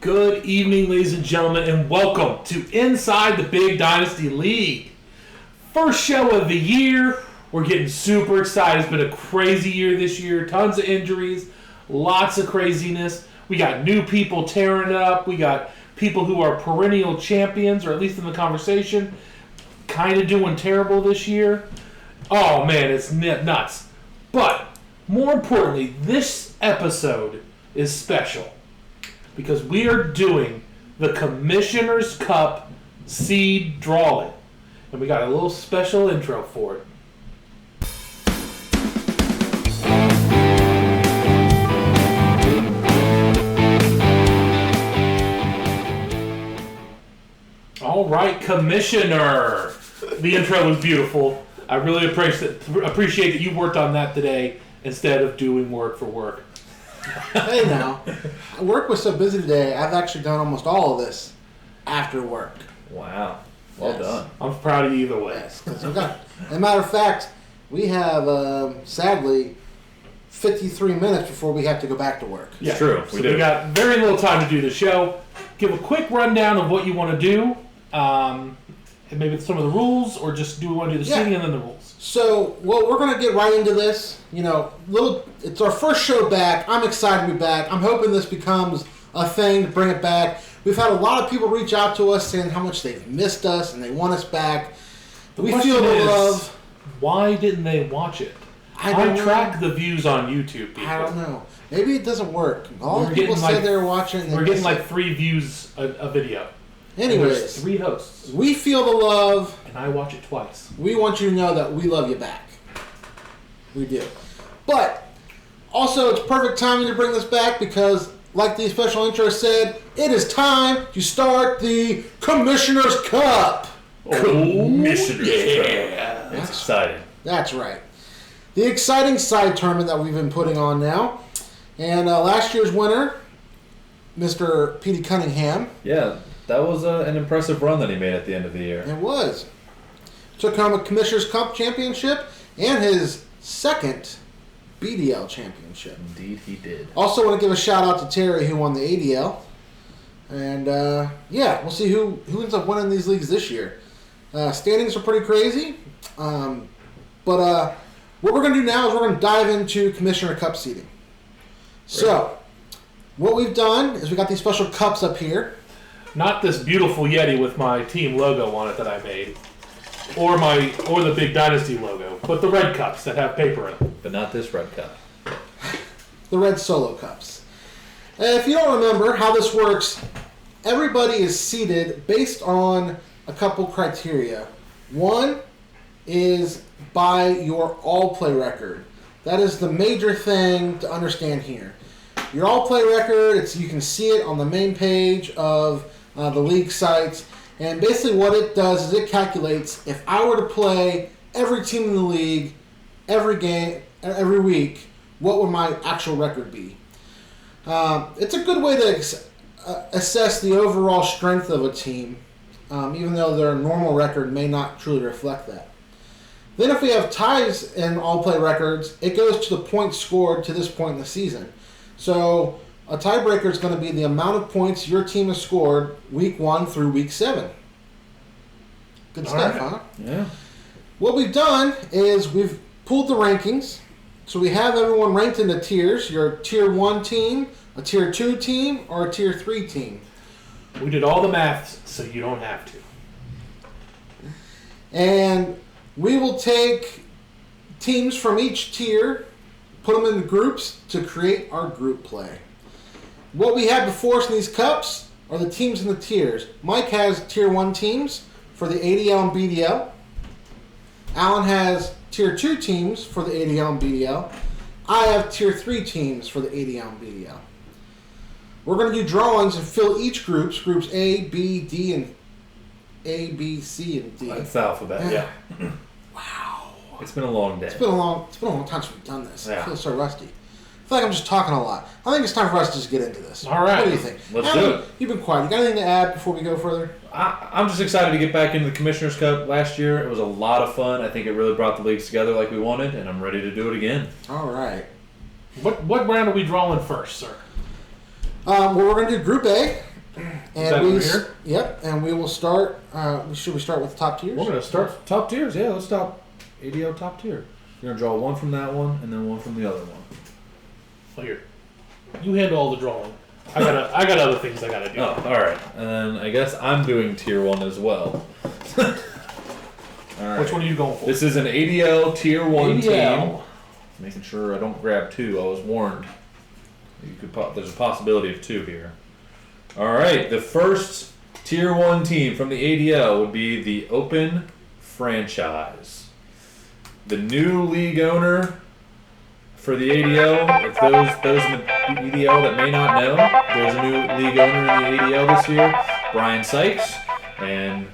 Good evening, ladies and gentlemen, and welcome to Inside the Big Dynasty League. First show of the year. We're getting super excited. It's been a crazy year this year. Tons of injuries, lots of craziness. We got new people tearing up. We got people who are perennial champions, or at least in the conversation, kind of doing terrible this year. Oh, man, it's nuts. But, more importantly, this episode is special, because we are doing the Commissioner's Cup seed drawing. And we got a little special intro for it. All right, Commissioner. The intro was beautiful. I really appreciate that you worked on that today instead of doing work for work. Hey now, work was so busy today, I've actually done almost all of this after work. Wow. Well done. I'm proud of you either way. Yes, as a matter of fact, we have, sadly, 53 minutes before we have to go back to work. Yeah. It's true. So we got very little time to do the show. Give a quick rundown of what you want to do, and maybe some of the rules, or just do we want to do the seating and then the rules? So, well, we're going to get right into this. You know, it's our first show back. I'm excited to be back. I'm hoping this becomes a thing to bring it back. We've had a lot of people reach out to us saying how much they've missed us and they want us back. We feel the love. Why didn't they watch it? I track the views on YouTube, people. I don't know. Maybe it doesn't work. All the We're people getting say like- they were watching. and We're they getting miss like 3 views a video. it. And there's Anyways, 3 hosts. we feel the love. And I watch it twice. We want you to know that we love you back. We do. But also, it's perfect timing to bring this back because, like the special intro said, it is time to start the Commissioner's Cup. Commissioner's yeah. Cup. It's exciting. That's right. The exciting side tournament that we've been putting on now. And last year's winner, Mr. Petey Cunningham. Yeah, that was an impressive run that he made at the end of the year. It was. Took home a Commissioner's Cup championship and his second BDL championship. Indeed, he did. Also want to give a shout out to Terry who won the ADL. And yeah, we'll see who ends up winning these leagues this year. Standings are pretty crazy. But what we're going to do now is we're going to dive into Commissioner Cup seeding. So, what we've done is we got these special cups up here. Not this beautiful Yeti with my team logo on it that I made, or the Big Dynasty logo, but the red cups that have paper in them. But not this red cup. The red solo cups. If you don't remember how this works, everybody is seeded based on a couple criteria. One is by your all-play record. That is the major thing to understand here. Your all-play record, you can see it on the main page of the league sites. And basically what it does is it calculates if I were to play every team in the league, every game, every week, what would my actual record be? It's a good way to assess the overall strength of a team, even though their normal record may not truly reflect that. Then if we have ties in all-play records, it goes to the points scored to this point in the season. So A tiebreaker is going to be the amount of points your team has scored week 1 through week 7. Good stuff, right. huh? Yeah. What we've done is we've pulled the rankings. So we have everyone ranked into tiers. Your tier 1 team, a tier 2 team, or a tier 3 team. We did all the maths, so you don't have to. And we will take teams from each tier, put them into groups to create our group play. What we have before us in these cups are the teams in the tiers. Mike has tier 1 teams for the ADL and BDL. Alan has tier 2 teams for the ADL and BDL. I have tier 3 teams for the ADL and BDL. We're going to do drawings and fill each groups A, B, D, and A, B, C, and D. That's the alphabet, yeah. Wow. It's been a long day. It's been a long time since we've done this. Yeah. I feel so rusty. I feel like I'm just talking a lot. I think it's time for us to just get into this. All right. What do you think? Let's do it. You've been quiet. You got anything to add before we go further? I'm just excited to get back into the Commissioner's Cup last year. It was a lot of fun. I think it really brought the leagues together like we wanted, and I'm ready to do it again. All right. What round are we drawing first, sir? Well, we're going to do Group A. And that over here? Yep. And we will start. Should we start with the top tiers? We're going to start top tiers. Yeah, let's stop ADO top tier. You're going to draw one from that one, and then one from the other one. Well, here. You handle all the drawing. I got other things I got to do. Oh, all right. And then I guess I'm doing tier 1 as well. All right. Which one are you going for? This is an ADL tier 1 team. ADL. Making sure I don't grab 2. I was warned. There's a possibility of 2 here. All right. The first tier 1 team from the ADL would be the Open Franchise. The new league owner for the ADL, if those in the ADL that may not know, there's a new league owner in the ADL this year, Brian Sykes, and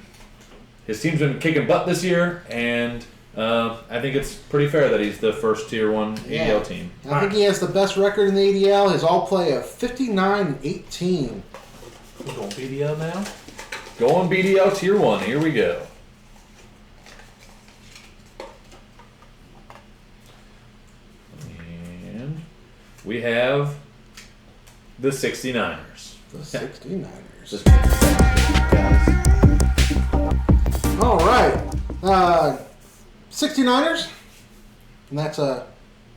his team's been kicking butt this year, and I think it's pretty fair that he's the first tier 1 ADL team. I think he has the best record in the ADL. His all-play of 59-18. We're going BDL now? Going BDL tier 1, here we go. And we have the 69ers. The 69ers. Just guys. All right. 69ers. And that's a...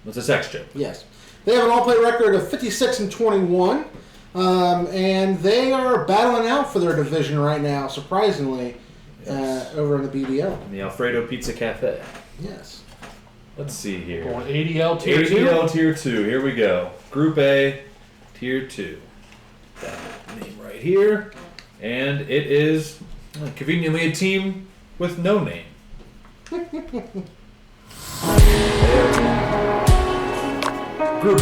What's a sex joke? Yes. They have an all-play record of 56-21. And they are battling out for their division right now, surprisingly, Yes. over in the BDL. In the Alfredo Pizza Cafe. Yes. Let's see here. Going ADL tier 2? ADL tier 2. Here we go. Group A, tier 2. That name right here. And it is conveniently a team with no name. Group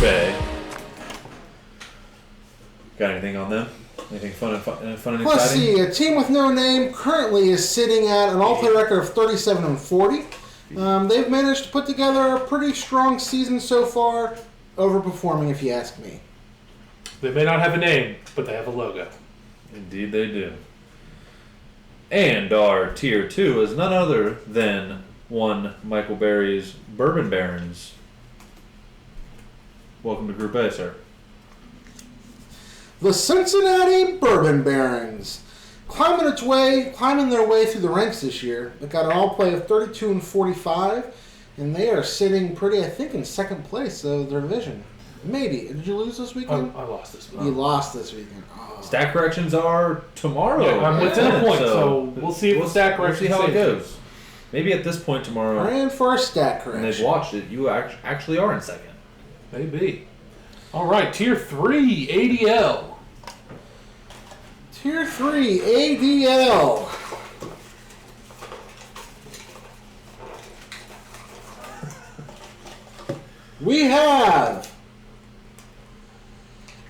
A. Got anything on them? Anything fun and exciting? Let's see. A team with no name currently is sitting at an all-play record of 37-40. They've managed to put together a pretty strong season so far, overperforming if you ask me. They may not have a name, but they have a logo. Indeed they do. And our tier 2 is none other than one Michael Berry's Bourbon Barons. Welcome to Group A, sir. The Cincinnati Bourbon Barons. Climbing their way through the ranks this year. They got an all-play of 32-45, and they are sitting pretty, I think, in second place of their division. Maybe. Did you lose this weekend? I lost this You one. lost this weekend. Oh. Stack corrections are tomorrow. Yeah, I'm within a point, so we'll see if the stack We'll corrections see how it save goes. Maybe at this point tomorrow, Ran for a stat when they've correction. watched it, you actually are in second. Maybe. All right, tier 3 ADL. Tier 3 ADL. We have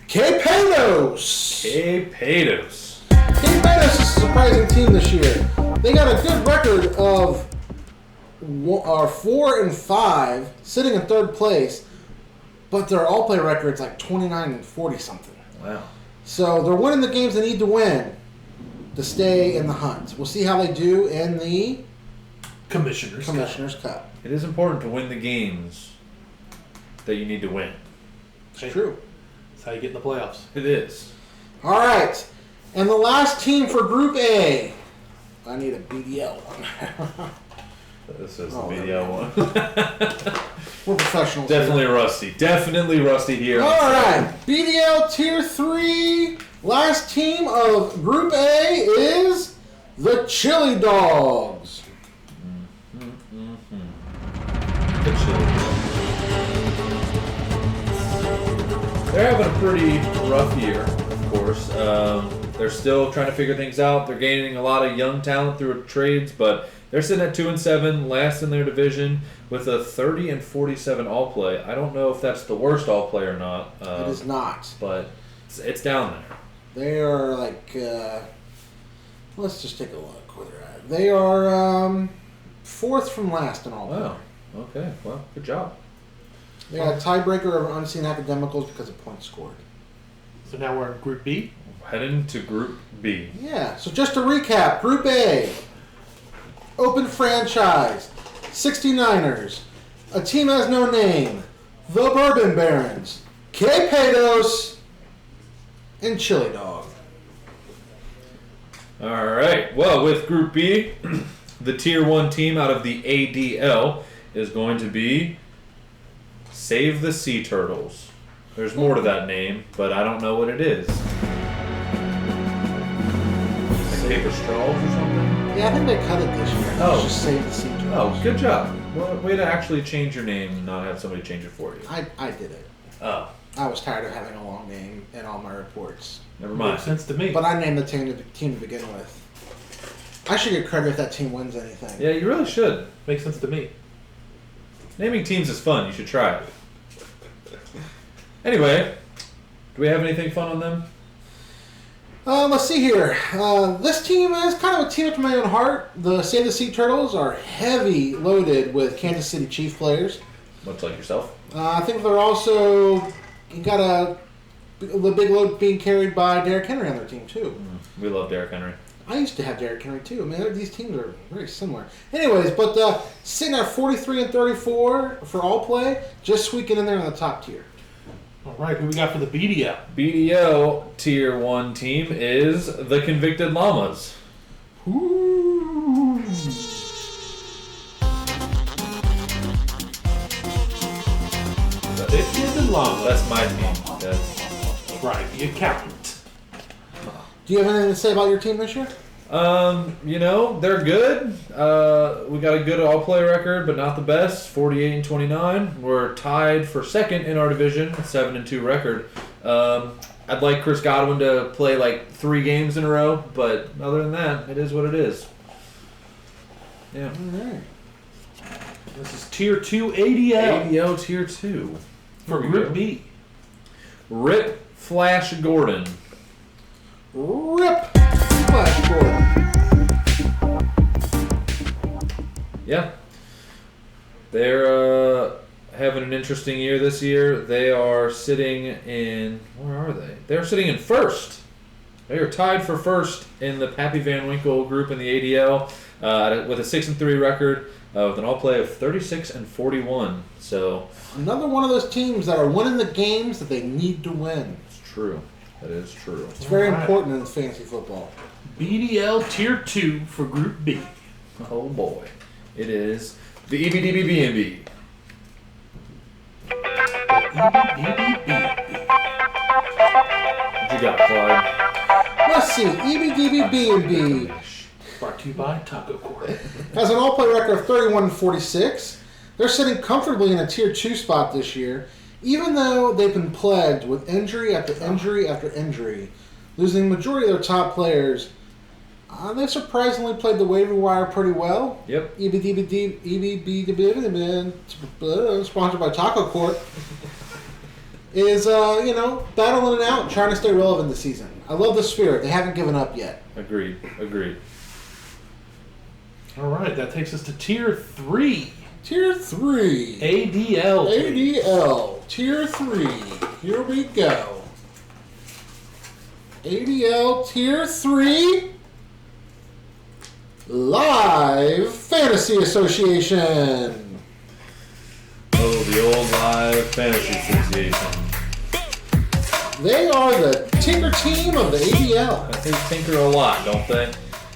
Capedos. Capedos. Capedos is a surprising team this year. They got a good record of 4-5, sitting in third place, but their all-play record's like 29-40 something. Wow. So they're winning the games they need to win to stay in the hunt. We'll see how they do in the Commissioners. Cup. It is important to win the games that you need to win. It's true. That's how you get in the playoffs. It is. All right. And the last team for Group A. I need a BDL one. This is Oh, the video one. We're professionals. Definitely here. rusty. Definitely rusty here. All right. BDL Tier 3. Last team of Group A is the Chili Dogs. The Chili. They're having a pretty rough year, of course. They're still trying to figure things out. They're gaining a lot of young talent through trades, but they're sitting at 2-7, last in their division with a 30-47 all play. I don't know if that's the worst all play or not. It is not. But it's down there. They are like, let's just take a look where they're at. They are fourth from last in all play. Wow. Okay. Well, good job. They got a tiebreaker over unseen academicals because of points scored. So now we're in Group B. Heading to Group B. Yeah, so just to recap, Group A, open franchise, 69ers, a team has no name, the Bourbon Barons, K-Pados, and Chili Dog. All right. Well, with Group B, the Tier 1 team out of the ADL is going to be Save the Sea Turtles. There's more to that name, but I don't know what it is. Like paper straws or something? Yeah, I think they cut it this year. Oh. Let's just save the sea turtles. Oh, good job. Well, way to actually change your name and not have somebody change it for you. I did it. Oh, I was tired of having a long name in all my reports. never Makes mind. sense to me. But I named the team to begin with. I should get credit if that team wins anything. Yeah, you really should. Makes sense to me. Naming teams is fun. You should try it. Anyway, do we have anything fun on them? Let's see here. This team is kind of a team after my own heart. The Save the Sea Turtles are heavy loaded with Kansas City Chiefs players. Much like yourself. I think they're also got the big load being carried by Derrick Henry on their team too. We love Derrick Henry. I used to have Derrick Henry too. I mean, these teams are very similar. Anyways, but sitting at 43-34 for all play, just squeaking in there in the top tier. All right, who we got for the BDL? BDO Tier 1 team is the Convicted Llamas. Ooh. It is in Llama. That's my team. That's, right, the accountant. Do you have anything to say about your team this year? they're good. We got a good all-play record, but not the best. 48-29. We're tied for second in our division, 7-2 record. I'd like Chris Godwin to play like 3 games in a row, but other than that, it is what it is. Yeah. All right. This is Tier 2 ADL ADO Tier 2. for Here we Group go. B. Rip Flash Gordon. Rip Flash Gordon. Yeah. They're having an interesting year this year. They are sitting in... Where are they? They're sitting in first. They are tied for first in the Pappy Van Winkle group in the ADL with a 6-3 record with an all-play of 36-41. So... Another one of those teams that are winning the games that they need to win. It's true. That is true. It's very All right. important in fantasy football. BDL Tier 2 for Group B. Oh boy. It is the EBDBBNB. What you got, Clyde? Let's see. EBDBB&B Brought to you by Taco Court. has an all-play record of 31-46. They're sitting comfortably in a Tier 2 spot this year, even though they've been plagued with injury after injury after injury, losing the majority of their top players. They surprisingly played the waiver wire pretty well. Yep. EBDBD, sponsored by Taco Court, is, battling it out, trying to stay relevant this season. I love the spirit. They haven't given up yet. Agreed. All right, that takes us to Tier 3. Tier 3. ADL. ADL. Tier 3. Here we go. ADL Tier 3. Live Fantasy Association. Oh, the old Live Fantasy Association. They are the Tinker team of the ADL. They tinker a lot, don't they?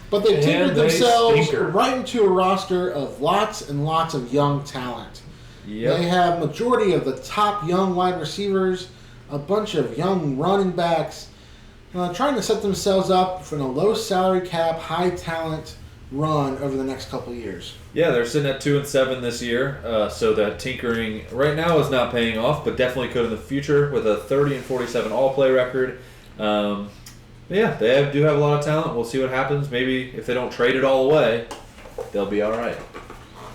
But they've tinkered And they themselves stinker. right into a roster of lots and lots of young talent. Yep. They have majority of the top young wide receivers, a bunch of young running backs, trying to set themselves up for a low salary cap, high talent run over the next couple of years. Yeah, they're sitting at 2-7 this year, so that tinkering right now is not paying off, but definitely could in the future with a 30-47 all-play record. Yeah, they do have a lot of talent. We'll see what happens. Maybe if they don't trade it all away, they'll be all right.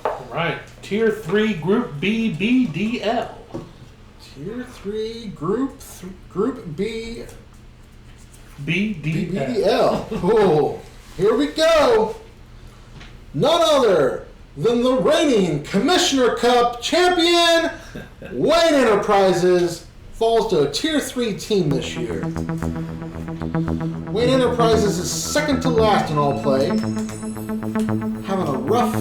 All right. Tier 3, Group B, BDL. Tier 3, Group B, BDL. BDL. Oh, here we go. None other than the reigning Commissioner Cup champion, Wayne Enterprises, falls to a Tier 3 team this year. Wayne Enterprises is second to last in all play, having a rough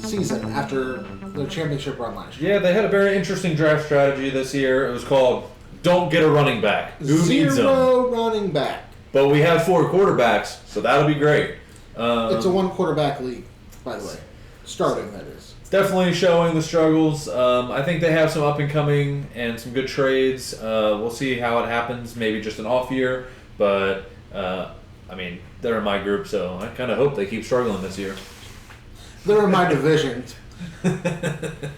season after their championship run last year. Yeah, they had a very interesting draft strategy this year. It was called "Don't Get a Running Back." Who needs them? Zero running back. But we have 4 quarterbacks, so that'll be great. It's a one quarterback league, by the way. Starting, that is. Definitely showing the struggles. I think they have some up and coming and some good trades. We'll see how it happens. Maybe just an off year, but I mean they're in my group, so I kind of hope they keep struggling this year. They're in my division,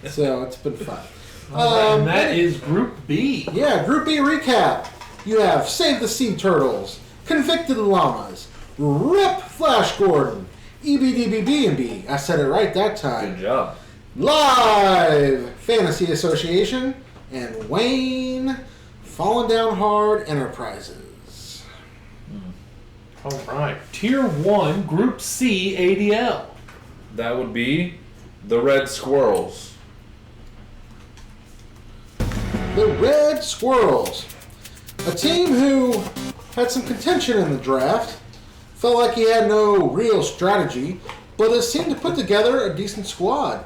so it's been fun. And that is Group B. Yeah, Group B recap. You have Save the Sea Turtles, Convicted Llamas, Rip Flash Gordon, EBDBB&B. I said it right that time. Good job. Live Fantasy Association, and Wayne Falling Down Hard Enterprises. All right. Tier 1, Group C, ADL. That would be the Red Squirrels. The Red Squirrels. A team who had some contention in the draft, felt like he had no real strategy, but has seemed to put together a decent squad.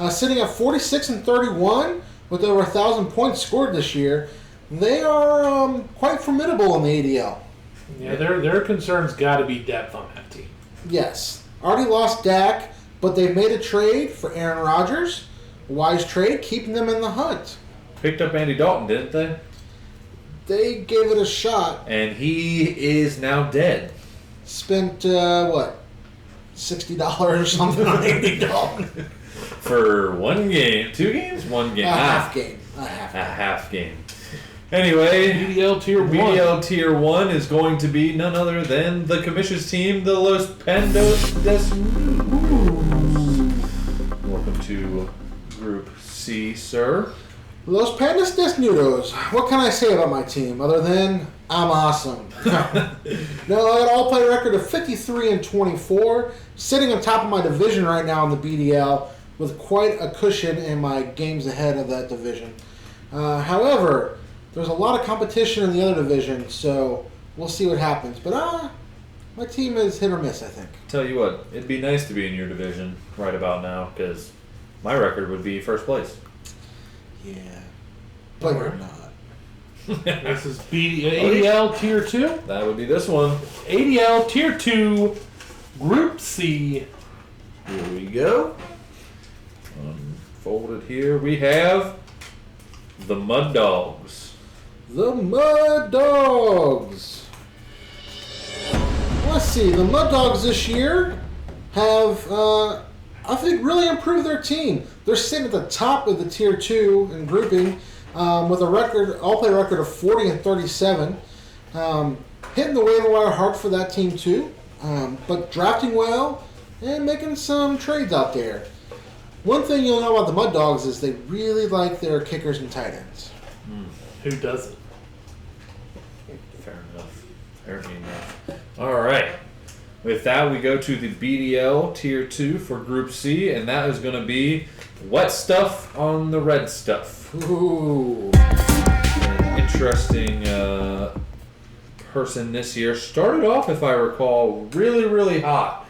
Sitting at 46-31 with over 1,000 points scored this year, they are quite formidable in the ADL. Yeah, their concern's got to be depth on that team. Yes. Already lost Dak, but they made a trade for Aaron Rodgers. A wise trade, keeping them in the hunt. Picked up Andy Dalton, didn't they? They gave it a shot. And he is now dead. Spent, $60 or something on Andy Dalton. For 1 game. 2 games? 1 game. A half game. A half game. Anyway, BDL Tier 1. BDL Tier 1 is going to be none other than the Commission's team, the Los Pandos Desnudos. Welcome to Group C, sir. Los Pandas Desnudos. What can I say about my team other than I'm awesome? No, I got an all-play record of 53-24, sitting on top of my division right now in the BDL with quite a cushion in my games ahead of that division. However, there's a lot of competition in the other division, so we'll see what happens. But my team is hit or miss, I think. Tell you what, it'd be nice to be in your division right about now, because my record would be first place. Yeah, but you're not. This is ADL Tier 2. That would be this one. ADL Tier 2, Group C. Here we go. Folded here. We have the Mud Dogs. The Mud Dogs. Let's see. The Mud Dogs this year have, I think, really improved their team. They're sitting at the top of the Tier 2 in grouping with a record, all-play record of 40-37. Hitting the waiver wire hard for that team too, but drafting well and making some trades out there. One thing you'll know about the Mud Dogs is they really like their kickers and tight ends. Who doesn't? Fair enough. Fair enough. All right. With that, we go to the BDL Tier 2 for Group C, and that is going to be Wet Stuff on the Red Stuff. Ooh. An interesting person this year. Started off, if I recall, really, really hot.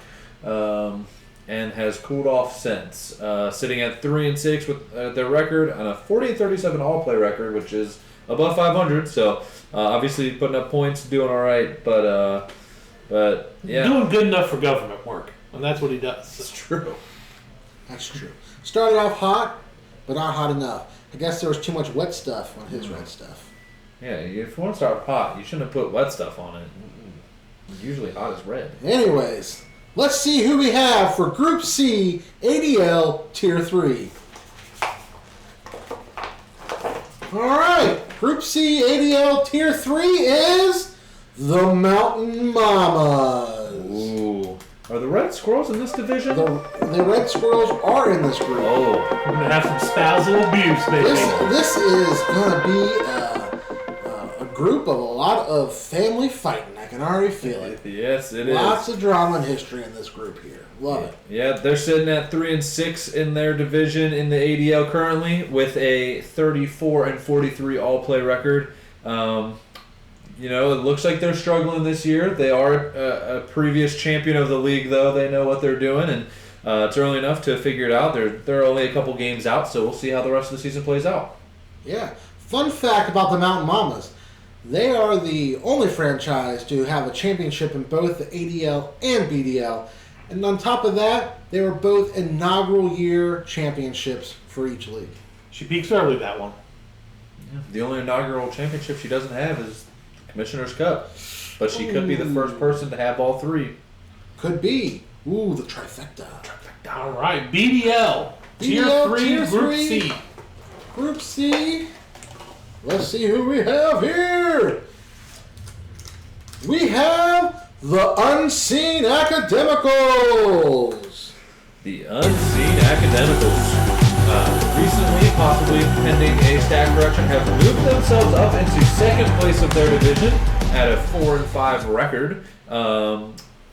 and has cooled off since, sitting at 3-6 with their record and a 40-37 all-play record, which is above 500. So obviously putting up points, doing all right, but yeah, doing good enough for government work, and that's what he does. it's true. That's true. Started off hot, but not hot enough. I guess there was too much wet stuff on his red stuff. Yeah, if you want to start hot, you shouldn't have put wet stuff on it. Usually hot is red. Anyways, let's see who we have for Group C ADL Tier 3. Alright, Group C ADL Tier 3 is the Mountain Mamas. Ooh. Are the Red Squirrels in this division? The Red Squirrels are in this group. Oh. We're going to have some spousal abuse, baby. This is going to be a group of a lot of family fighting. I can already feel it. Yes, it is. Lots of drama and history in this group here. Love it. Yeah, they're sitting at 3-6 in their division in the ADL currently with a 34-43 all-play record. You know, it looks like they're struggling this year. They are a previous champion of the league, though. They know what they're doing, and it's early enough to figure it out. They're only a couple games out, so we'll see how the rest of the season plays out. Yeah. Fun fact about the Mountain Mamas. They are the only franchise to have a championship in both the ADL and BDL. And on top of that, they were both inaugural year championships for each league. She peaks early, that one. The only inaugural championship she doesn't have is the Commissioner's Cup. But she could be the first person to have all three. Could be. Ooh, the trifecta. All right, BDL. Tier 3, Tier Group 3. C. Group C. Let's see who we have here. We have the Unseen Academicals. The Unseen Academicals. Recently, possibly pending a stat correction, have moved themselves up into second place of their division at a 4-5 record,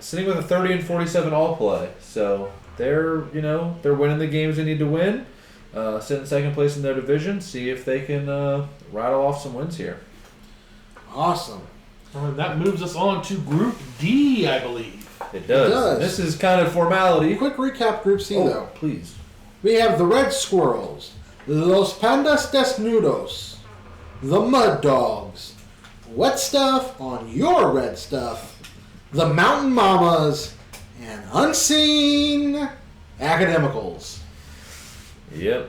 sitting with a 30-47 all play. So they're winning the games they need to win. Sit in second place in their division. See if they can rattle off some wins here. Awesome. And that moves us on to Group D, I believe. It does. This is kind of formality. Quick recap Group C, though. Please. We have the Red Squirrels, Los Pandas Desnudos, the Mud Dogs, Wet Stuff on Your Red Stuff, the Mountain Mamas, and Unseen Academicals. Yep.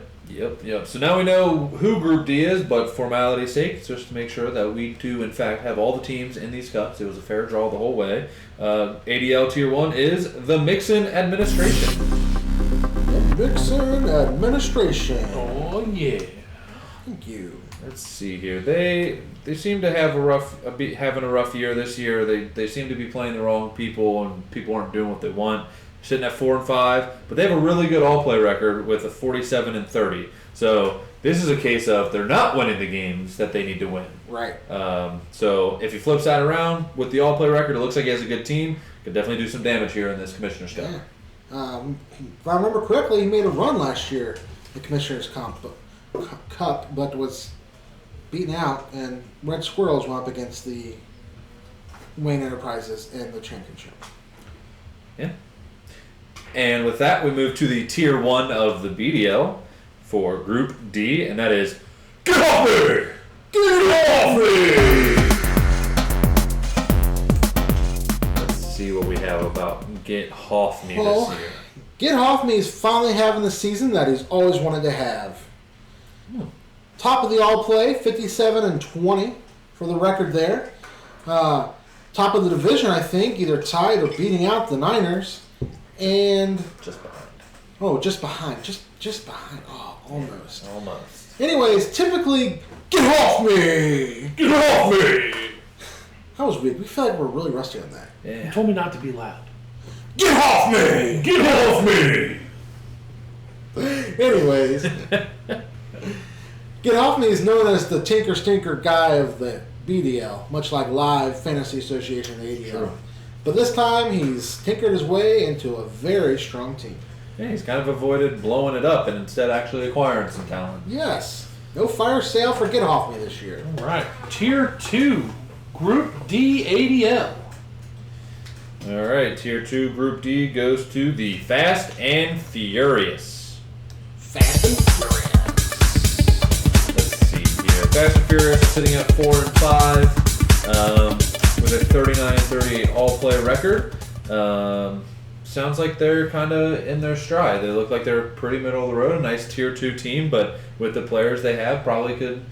So now we know who Group D is, but formality's sake, just to make sure that we do, in fact, have all the teams in these cups. It was a fair draw the whole way. ADL Tier 1 is the Mixon Administration. The Mixon Administration. Oh, yeah. Thank you. Let's see here. They seem to have having a rough year this year. They seem to be playing the wrong people, and people aren't doing what they want. Sitting at 4-5, but they have a really good all-play record with a 47-30. So this is a case of they're not winning the games that they need to win. Right. So if he flips that around with the all-play record, it looks like he has a good team. Could definitely do some damage here in this Commissioner's Cup. Yeah. If I remember correctly, he made a run last year, the Commissioner's Cup, but was beaten out, and Red Squirrels went up against the Wayne Enterprises in the championship. Yeah. And with that, we move to the Tier 1 of the BDL for Group D, and that is Get Off Me! Get Off Me! Let's see what we have about Get Off Me this year. Get Off Me is finally having the season that he's always wanted to have. Top of the all-play, 57-20 for the record there. Top of the division, I think, either tied or beating out the Niners. And just behind. Oh, just behind. Just behind. Oh, almost. Almost. Anyways, typically, get off me! Get off me! That was weird. We feel like we're really rusty on that. You Yeah. told me not to be loud. Get off me! Get off me! Anyways, Get Off Me is known as the Tinker Stinker guy of the BDL, much like Live Fantasy Association, the ADL. True. But this time, he's tinkered his way into a very strong team. Yeah, he's kind of avoided blowing it up and instead actually acquiring some talent. Yes. No fire sale for Get Off Me this year. All right. Tier 2, Group D ADL. All right, Tier 2 Group D goes to the Fast and Furious. Fast and Furious. Let's see here. Fast and Furious is sitting at 4 and 5 with a 39-38 all-play record. Sounds like they're kind of in their stride. They look like they're pretty middle of the road, a nice Tier 2 team, but with the players they have, probably could,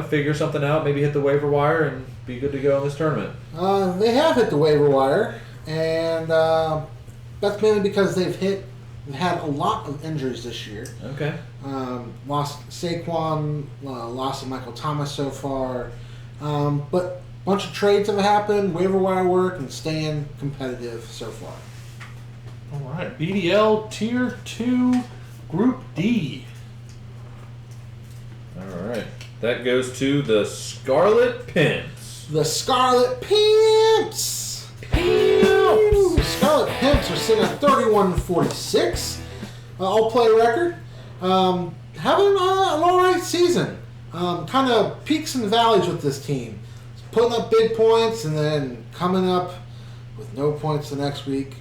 figure something out, maybe hit the waiver wire and be good to go in this tournament. They have hit the waiver wire, and that's mainly because they've had a lot of injuries this year. Okay. Lost Saquon, lost Michael Thomas so far, but a bunch of trades have happened, waiver wire work, and staying competitive so far. All right, BDL Tier 2 Group D. All right. That goes to the Scarlet Pimps. The Scarlet Pimps! Scarlet Pimps are sitting at 31-46. All-play record. Having an alright season. Kind of peaks and valleys with this team. Putting up big points and then coming up with no points the next week.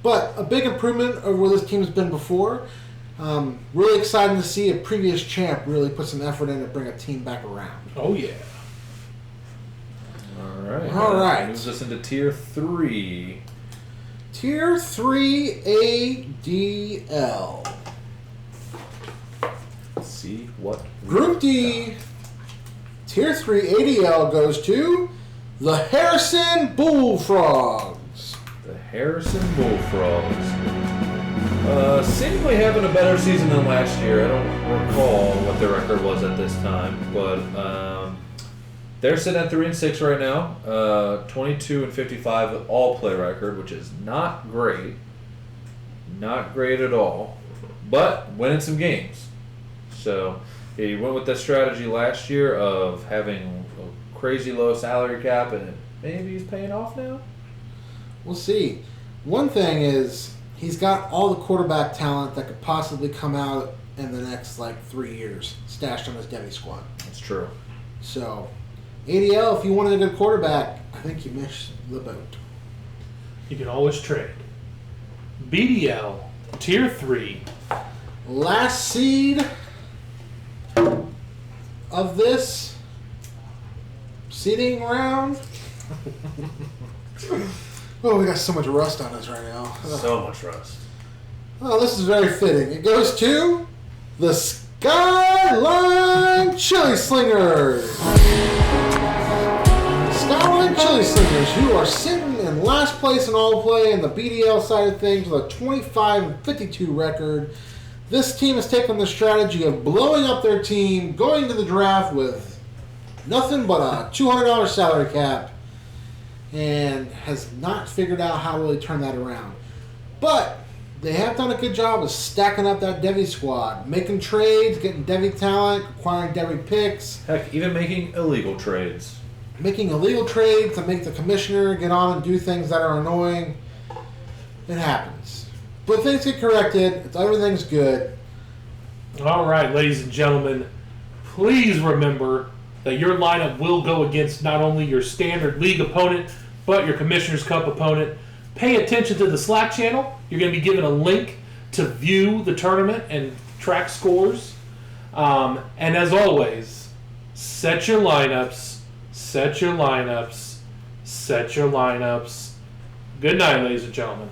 But a big improvement over where this team has been before. Really exciting to see a previous champ really put some effort in to bring a team back around. Oh, yeah. All right. Moves us into Tier 3. Tier 3 ADL. Let's see what Group D. Tier 3 ADL goes to the Harrison Bullfrogs. The Harrison Bullfrogs. Seemingly having a better season than last year. I don't recall what their record was at this time, but they're sitting at 3-6 right now. 22-55 all-play record, which is not great. Not great at all, but winning some games. So he went with that strategy last year of having a crazy low salary cap, and maybe he's paying off now. We'll see. One thing is he's got all the quarterback talent that could possibly come out in the next 3 years stashed on his Debbie squad. That's true. So, ADL, if you wanted a good quarterback, I think you missed the boat. You can always trade. BDL Tier 3. Last seed of this seeding round. Oh, we got so much rust on us right now. So much rust. Oh, this is very fitting. It goes to the Skyline Chili Slingers. Skyline Chili Slingers, who are sitting in last place in all play in the BDL side of things with a 25-52 record. This team has taken the strategy of blowing up their team, going to the draft with nothing but a $200 salary cap, and has not figured out how to really turn that around. But they have done a good job of stacking up that Debbie squad, making trades, getting Debbie talent, acquiring Debbie picks. Heck, even making illegal trades. Making illegal trades to make the commissioner get on and do things that are annoying. It happens. But things get corrected. Everything's good. All right, ladies and gentlemen, please remember that your lineup will go against not only your standard league opponent, but your Commissioner's Cup opponent. Pay attention to the Slack channel. You're going to be given a link to view the tournament and track scores. And as always, set your lineups, set your lineups, set your lineups. Good night, ladies and gentlemen.